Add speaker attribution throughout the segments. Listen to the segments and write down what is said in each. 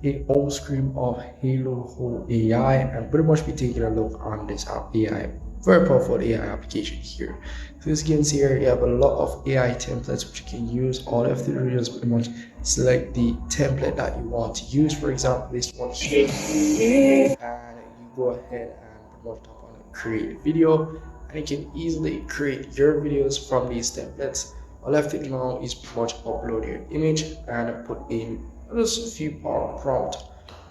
Speaker 1: a home screen of Hailuo AI and pretty much be taking a look on this app AI. Very powerful AI application here. So as you can see here, you have a lot of AI templates which you can use. All you have to do is pretty much select the template that you want to use. For example, this one here, and you go ahead and pretty much tap on create video, and you can easily create your videos from these templates. All you have to do now is pretty much upload your image and put in just a few prompt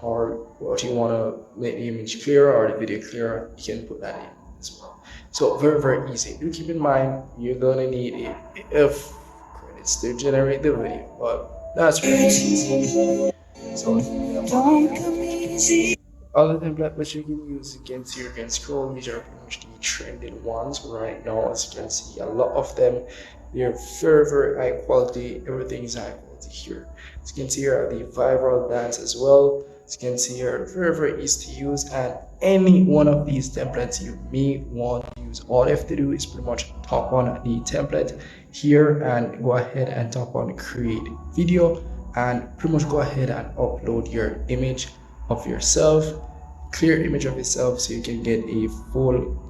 Speaker 1: or what you want to make the image clearer or the video clearer. You can put that in as well. So very easy. Do keep in mind you're gonna need if credits to generate the video, but that's pretty easy. So other template which you can use, you can see, you can scroll, these are pretty much the trending ones right now. As you can see, a lot of them, they're very high quality. Everything is high quality here. As you can see here, the viral dance as well. As you can see here, very easy to use, and any one of these templates you may want to use, all you have to do is pretty much tap on the template here and go ahead and tap on create video, and pretty much go ahead and upload your image of yourself, clear image of yourself, so you can get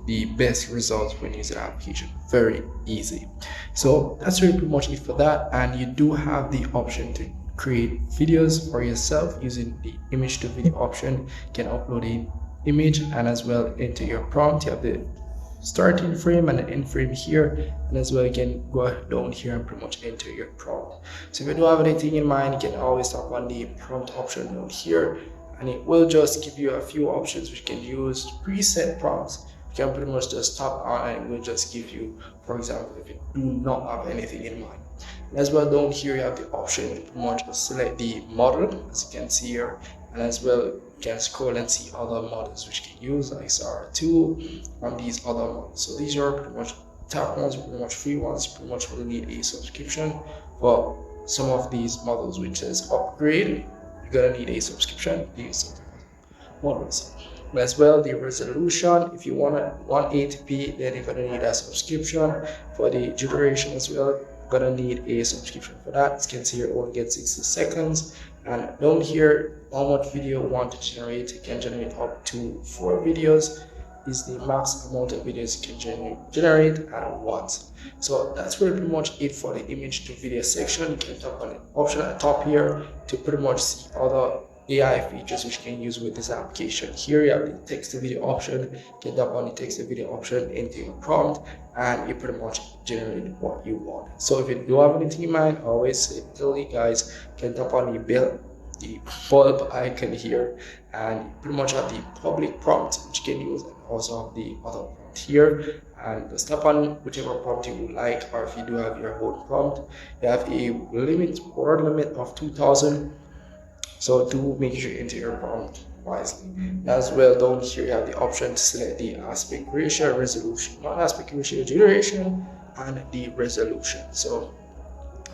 Speaker 1: the best results when using the application. Very easy. So that's really pretty much it for that, and you do have the option to create videos for yourself using the image to video option. You can upload an image and as well enter your prompt. You have the starting frame and the end frame here, and as well you can go down here and pretty much enter your prompt. So if you don't have anything in mind, you can always tap on the prompt option down here, and it will just give you a few options which you can use. Preset prompts you can pretty much just tap on, and it will just give you, for example, if you do not have anything in mind. And as well down here you have the option to pretty much select the model, as you can see here, and as well you can scroll and see other models which you can use, like SR2 and these other models. So these are pretty much top ones, pretty much free ones. Pretty much will need a subscription. For some of these models which is upgrade, you're gonna need a subscription. These models. As well, the resolution, if you want 180p, then you're gonna need a subscription. For the duration as well, you're gonna need a subscription for that. As you can see here, only get 60 seconds. And down here, how much video you want to generate, you can generate up to 4 videos. Is the max amount of videos you can generate at once. So that's pretty much it for the image to video section. You can tap on the option at the top here to pretty much see other AI features which you can use with this application. Here you have the text to video option. You can tap on the text to video option into your prompt, and you pretty much generate what you want. So if you do have anything in mind, always tell you guys, you can tap on the bulb icon here, and you pretty much have the public prompt which you can use, and also have the other prompt here, and just tap on whichever prompt you would like. Or if you do have your own prompt, you have a word limit of 2000. So do make sure you enter your prompt wisely. As well down here you have the option to select the aspect ratio, resolution, not aspect ratio, duration, and the resolution. So,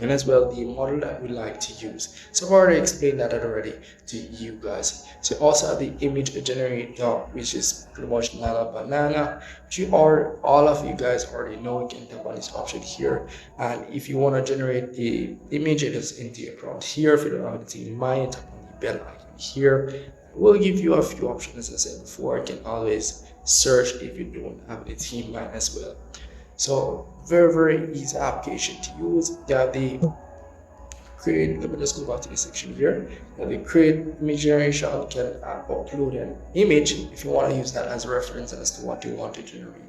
Speaker 1: and as well the model that we like to use. So I've already explained that already to you guys. So also have the image generator, which is pretty much Nana Banana, which all of you guys already know. You can tap on this option here, and if you want to generate the image, it is into your prompt here. If you don't have anything in mind, tap on the bell icon here. We'll give you a few options, as I said before. You can always search if you don't have anything in mind as well. So very easy application to use. You have the create, let me just go back to this section here. You have the create image generation. You can upload an image if you want to use that as a reference as to what you want to generate.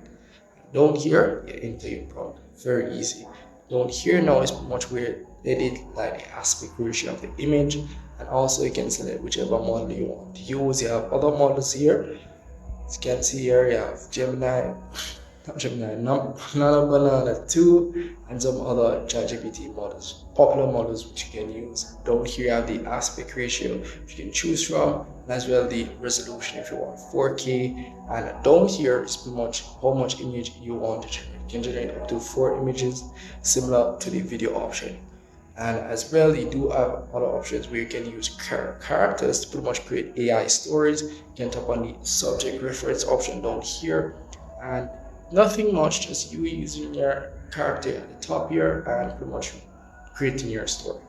Speaker 1: Down here, you enter your prompt. Very easy. Down here now is pretty much where they did like the aspect ratio of the image, and also you can select whichever model you want to use. You have other models here. As you can see here, you have Gemini, Nana Banana 2, and some other ChatGPT models, popular models which you can use. Down here you have the aspect ratio which you can choose from, and as well the resolution if you want 4K. And down here is pretty much how much image you want to generate. You can generate up to 4 images, similar to the video option. And as well, you do have other options where you can use characters to pretty much create AI stories. You can tap on the subject reference option down here, and nothing much, just you using your character at the top here and pretty much creating your story.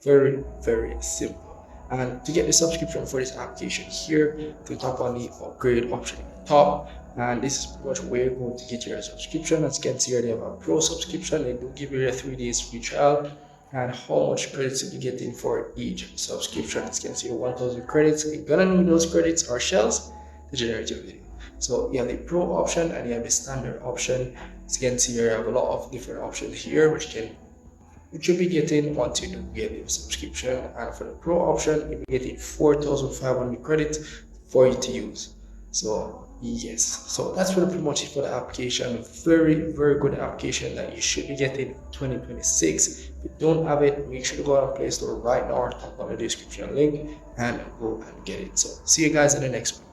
Speaker 1: Very simple. And to get the subscription for this application here, to tap on the upgrade option at the top. And this is pretty much where you're going to get your subscription. As you can see here, they have a pro subscription. They do give you a 3 days free trial, and how much credits you'll be getting for each subscription. As you can see, 1000 credits. You're gonna need those credits or shells to generate your video. So you have the pro option and you have the standard option. As you can see here, you have a lot of different options here which you'll be getting once you do get a subscription. And for the pro option, you'll be getting 4500 credits for you to use. So yes, so that's pretty much it for the application. Very good application that you should be getting in 2026. If you don't have it, make sure to go on Play Store right now or tap on the description link and go and get it. So see you guys in the next one.